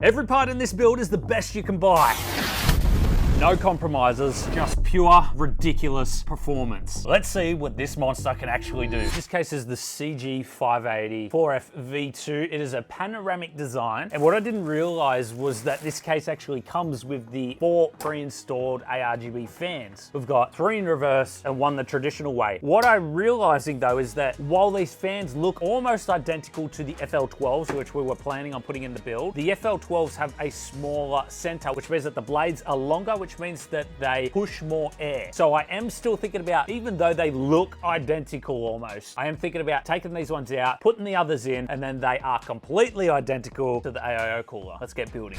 Every part in this build is the best you can buy. No compromises, just pure, ridiculous performance. Let's see what this monster can actually do. This case is the CG580 4F V2. It is a panoramic design. And what I didn't realize was that this case actually comes with the 4 pre-installed ARGB fans. We've got 3 in reverse and 1 the traditional way. What I'm realizing though is that while these fans look almost identical to the FL12s, which we were planning on putting in the build, the FL12s have a smaller center, which means that the blades are longer, which means that they push more air. So I am still thinking about, even though they look identical almost, I am thinking about taking these ones out, putting the others in, and then they are completely identical to the AIO cooler. Let's get building.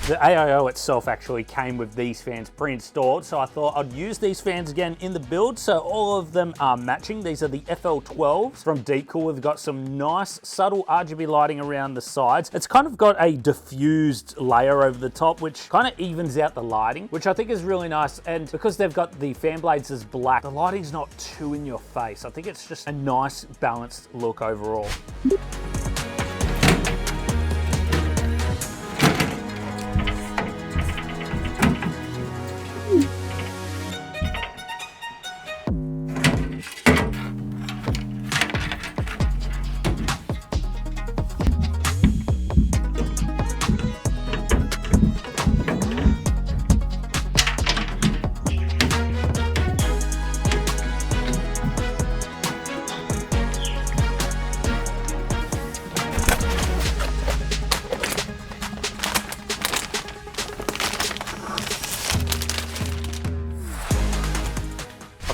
The AIO itself actually came with these fans pre-installed, so I thought I'd use these fans again in the build, so all of them are matching. These are the FL12s from Deepcool. We've got some nice subtle RGB lighting around the sides. It's kind of got a diffused layer over the top, which kind of evens out the lighting, which I think is really nice. And because they've got the fan blades as black, the lighting's not too in your face. I think it's just a nice balanced look overall.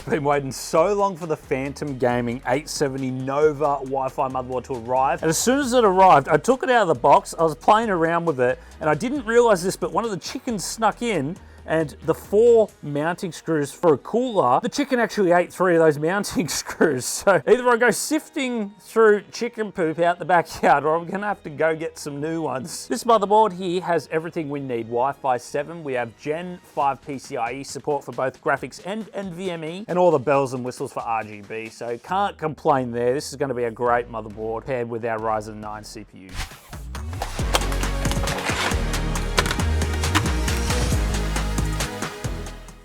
Been waiting so long for the Phantom Gaming 870 Nova Wi-Fi motherboard to arrive, and as soon as it arrived, I took it out of the box. I was playing around with it, and I didn't realize this, but one of the chickens snuck in, and the 4 mounting screws for a cooler, the chicken actually ate 3 of those mounting screws. So either I go sifting through chicken poop out the backyard, or I'm gonna have to go get some new ones. This motherboard here has everything we need. Wi-Fi 7, we have Gen 5 PCIe support for both graphics and NVMe, and all the bells and whistles for RGB, so can't complain there. This is gonna be a great motherboard paired with our Ryzen 9 CPU.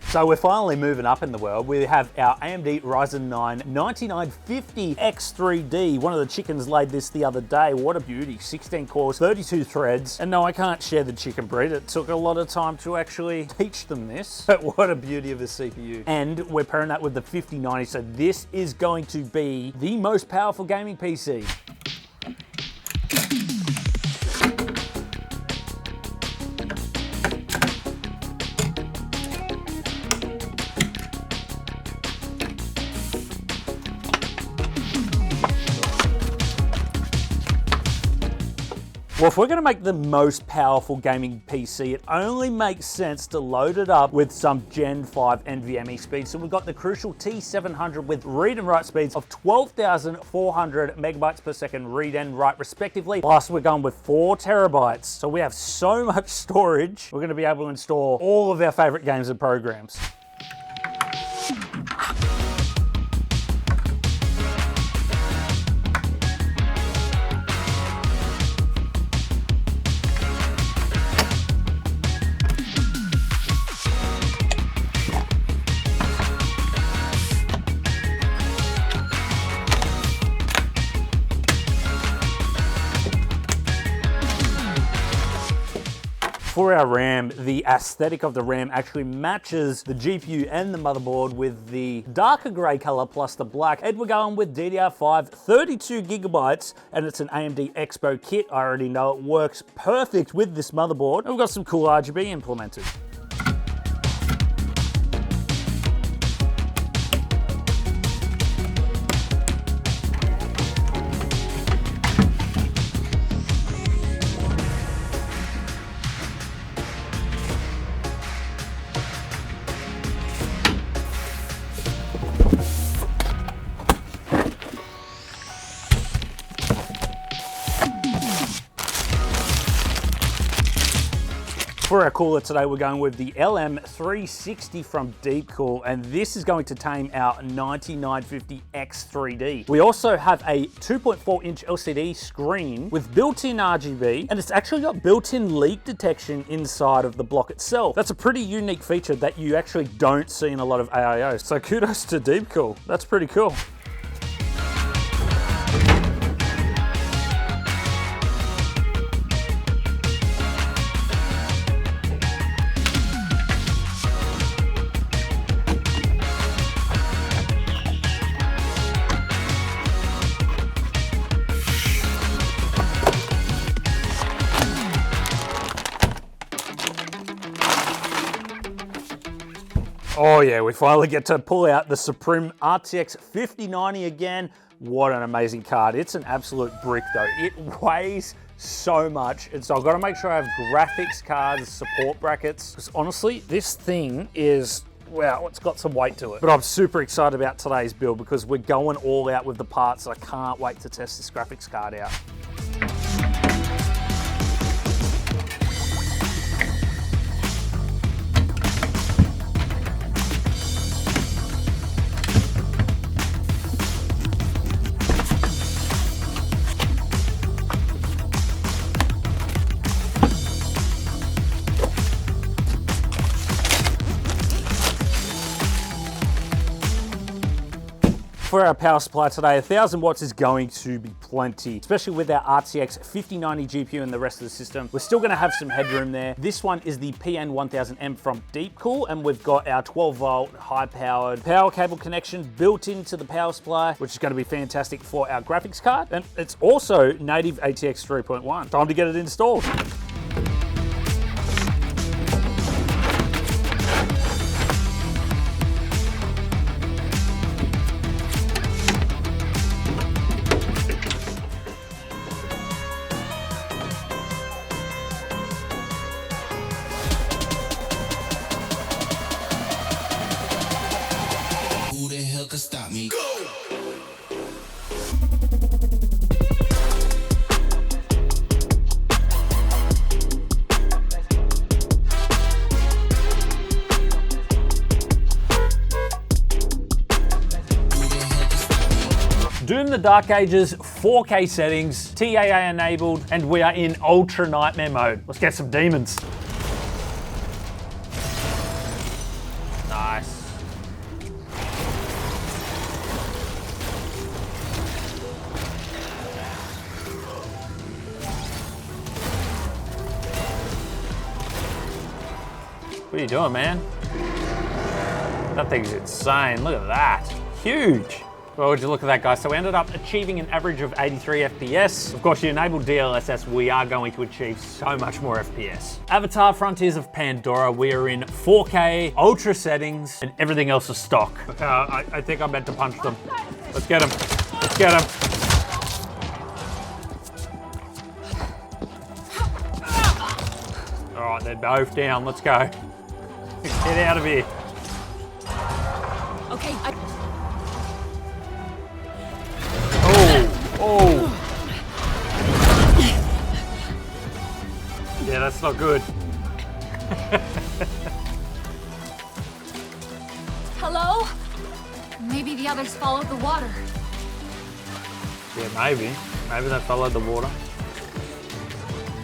So we're finally moving up in the world. We have our AMD Ryzen 9 9950X3D. One of the chickens laid this the other day. What a beauty. 16 cores, 32 threads. And no, I can't share the chicken breed. It took a lot of time to actually teach them this. But what a beauty of a CPU. And we're pairing that with the 5090. So this is going to be the most powerful gaming PC. Well, if we're going to make the most powerful gaming PC, it only makes sense to load it up with some Gen 5 NVMe speed. So we've got the crucial T700 with read and write speeds of 12,400 megabytes per second read and write respectively. Plus we're going with 4 terabytes. So we have so much storage, we're going to be able to install all of our favorite games and programs. For our RAM, the aesthetic of the RAM actually matches the GPU and the motherboard with the darker gray color plus the black. And we're going with DDR5 32 gigabytes, and it's an AMD Expo kit. I already know it works perfect with this motherboard. And we've got some cool RGB implemented. For our cooler today, we're going with the LM360 from Deepcool, and this is going to tame our 9950X3D. We also have a 2.4-inch LCD screen with built-in RGB, and it's actually got built-in leak detection inside of the block itself. That's a pretty unique feature that you actually don't see in a lot of AIOs. So kudos to Deepcool. That's pretty cool. Oh yeah, we finally get to pull out the Supreme RTX 5090 again. What an amazing card. It's an absolute brick though. It weighs so much. And so I've got to make sure I have graphics cards, support brackets. Because honestly, this thing is, wow, it's got some weight to it. But I'm super excited about today's build because we're going all out with the parts. I can't wait to test this graphics card out. For our power supply today, 1000 watts is going to be plenty, especially with our RTX 5090 GPU and the rest of the system. We're still gonna have some headroom there. This one is the PN1000M from Deepcool, and we've got our 12-volt high-powered power cable connection built into the power supply, which is gonna be fantastic for our graphics card. And it's also native ATX 3.1. Time to get it installed. Stop me. Go! Doom the Dark Ages, 4K settings, TAA enabled, and we are in Ultra Nightmare mode. Let's get some demons. Nice. What are you doing, man? That thing's insane. Look at that. Huge. Well, would you look at that, guys? So we ended up achieving an average of 83 FPS. Of course, you enable DLSS, we are going to achieve so much more FPS. Avatar Frontiers of Pandora, we are in 4K, ultra settings, and everything else is stock. I think I'm meant to punch them. Let's get them. Let's get them. All right, they're both down. Let's go. Get out of here. Okay, Oh. Yeah, that's not good. Hello? Maybe the others followed the water. Yeah, maybe. Maybe they followed the water.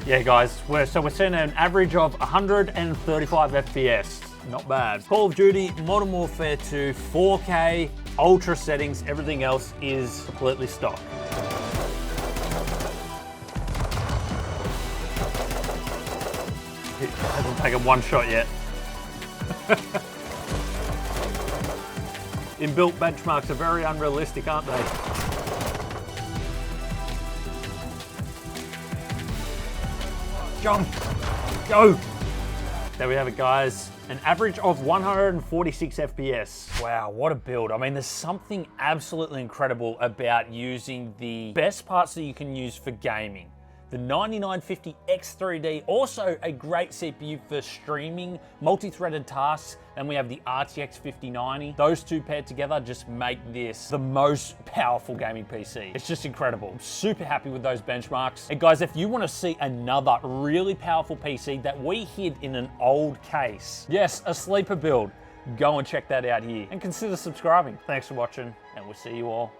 Yeah, guys, we're seeing an average of 135 FPS. Not bad. Call of Duty Modern Warfare 2, 4K, ultra settings, everything else is completely stock. It hasn't taken one shot yet. Inbuilt benchmarks are very unrealistic, aren't they? Jump! Go! There we have it, guys. An average of 146 FPS. Wow, what a build. I mean, there's something absolutely incredible about using the best parts that you can use for gaming. The 9950 X3D, also a great CPU for streaming, multi-threaded tasks. Then we have the RTX 5090. Those two paired together just make this the most powerful gaming PC. It's just incredible. I'm super happy with those benchmarks. And guys, if you want to see another really powerful PC that we hid in an old case, yes, a sleeper build, go and check that out here and consider subscribing. Thanks for watching, and we'll see you all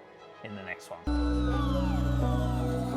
in the next one.